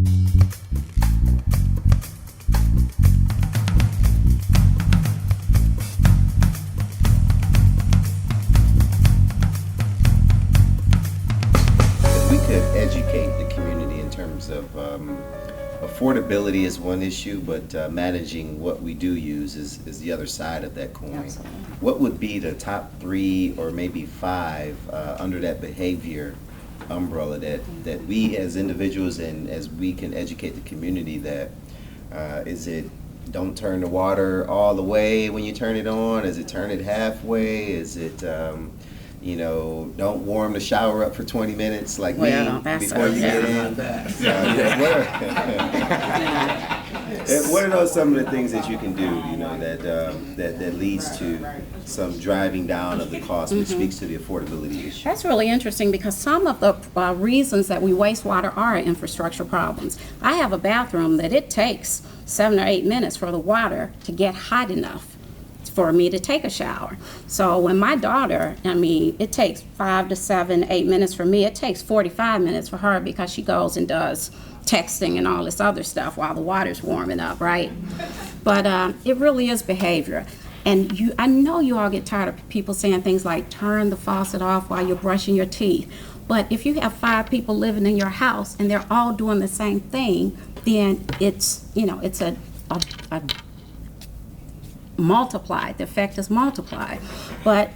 If we could educate the community in terms of affordability is one issue, but managing what we do use is the other side of that coin. Absolutely. What would be the top 3 or maybe 5 under that behavior umbrella that we as individuals and as we can educate the community that is it don't turn the water all the way when you turn it on? Is it turn it halfway? Is it don't warm the shower up for 20 minutes like Well, me that's before you get in? What are those some of the things that you can do, that leads to some driving down of the cost, which speaks to the affordability issue? That's really interesting because some of the reasons that we waste water are infrastructure problems. I have a bathroom that it takes 7 or 8 minutes for the water to get hot enough for me to take a shower. So when my daughter, it takes 5 to 7, 8 minutes for me. It takes 45 minutes for her because she goes and does texting and all this other stuff while the water's warming up, right? But it really is behavior. And I know you all get tired of people saying things like turn the faucet off while you're brushing your teeth. But if you have 5 people living in your house and they're all doing the same thing, then it's a multiplied. The effect is multiplied. But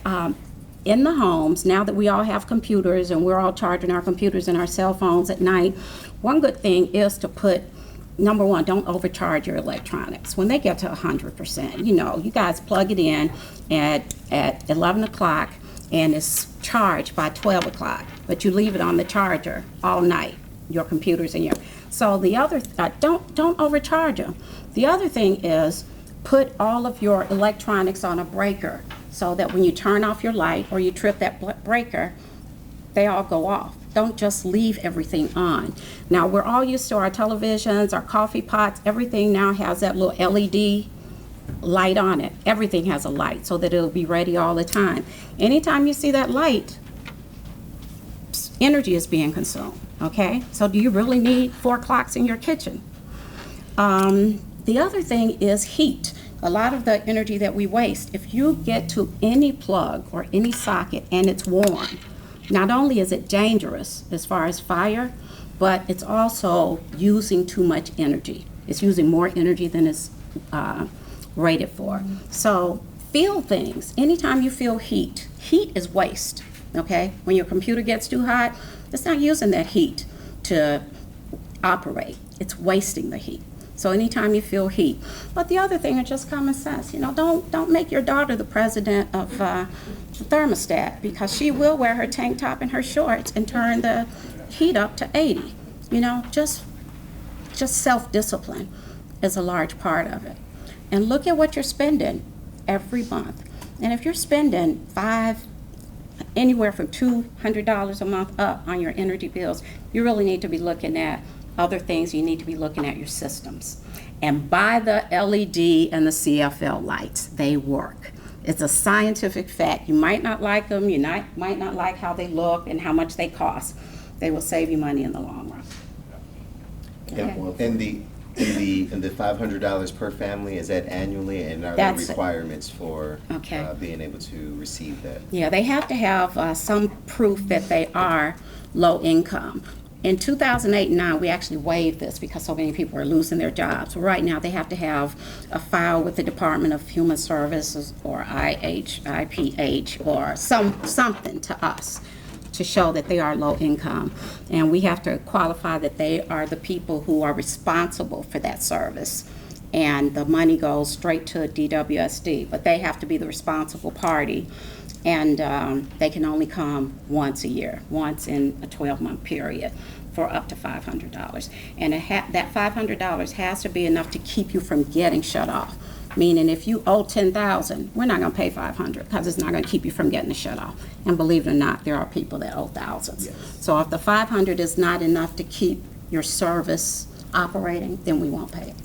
in the homes, now that we all have computers and we're all charging our computers and our cell phones at night, one good thing is to put, number one, don't overcharge your electronics. When they get to 100%, you guys plug it in at 11 o'clock and it's charged by 12 o'clock, but you leave it on the charger all night, your computers and so the other, don't overcharge them. The other thing is put all of your electronics on a breaker so that when you turn off your light or you trip that breaker, they all go off. Don't just leave everything on. Now, we're all used to our televisions, our coffee pots, everything now has that little LED light on it. Everything has a light so that it'll be ready all the time. Anytime you see that light, energy is being consumed, okay? So do you really need 4 clocks in your kitchen? The other thing is heat. A lot of the energy that we waste, if you get to any plug or any socket and it's warm, not only is it dangerous as far as fire, but it's also using too much energy. It's using more energy than it's rated for. So feel things. Anytime you feel heat is waste, okay? When your computer gets too hot, it's not using that heat to operate. It's wasting the heat. So anytime you feel heat. But the other thing is just common sense. Don't make your daughter the president of the thermostat, because she will wear her tank top and her shorts and turn the heat up to 80. Just self-discipline is a large part of it. And look at what you're spending every month. And if you're spending anywhere from $200 a month up on your energy bills, you really need to be looking at other things. You need to be looking at your systems. And buy the LED and the CFL lights. They work. It's a scientific fact. You might not like them. You might not like how they look and how much they cost. They will save you money in the long run. Okay. And the $500 per family, is that annually, and are there requirements for being able to receive that? Yeah, they have to have some proof that they are low income. In 2008 and 9, we actually waived this because so many people are losing their jobs. Right now, they have to have a file with the Department of Human Services or IPH or something to us to show that they are low income. And we have to qualify that they are the people who are responsible for that service. And the money goes straight to DWSD, but they have to be the responsible party. And they can only come once a year, once in a 12-month period for up to $500. And that $500 has to be enough to keep you from getting shut off. Meaning if you owe $10,000, we're not going to pay $500 because it's not going to keep you from getting the shut off. And believe it or not, there are people that owe thousands. Yes. So if the $500 is not enough to keep your service operating, then we won't pay it.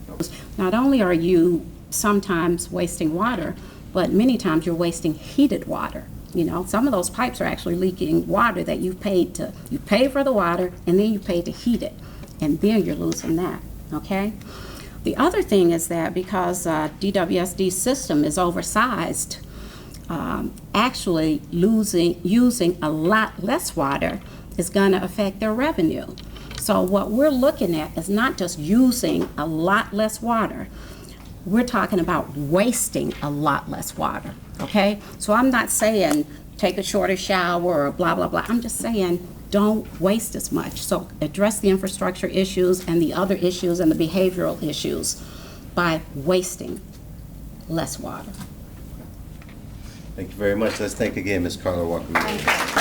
Not only are you sometimes wasting water, but many times you're wasting heated water. Some of those pipes are actually leaking water that you pay for the water and then you pay to heat it. and then you're losing that, okay? The other thing is that because DWSD system is oversized, actually using a lot less water is going to affect their revenue. So what we're looking at is not just using a lot less water, we're talking about wasting a lot less water, okay? So I'm not saying take a shorter shower or blah, blah, blah. I'm just saying don't waste as much. So address the infrastructure issues and the other issues and the behavioral issues by wasting less water. Thank you very much. Let's thank again Ms. Carla Walker.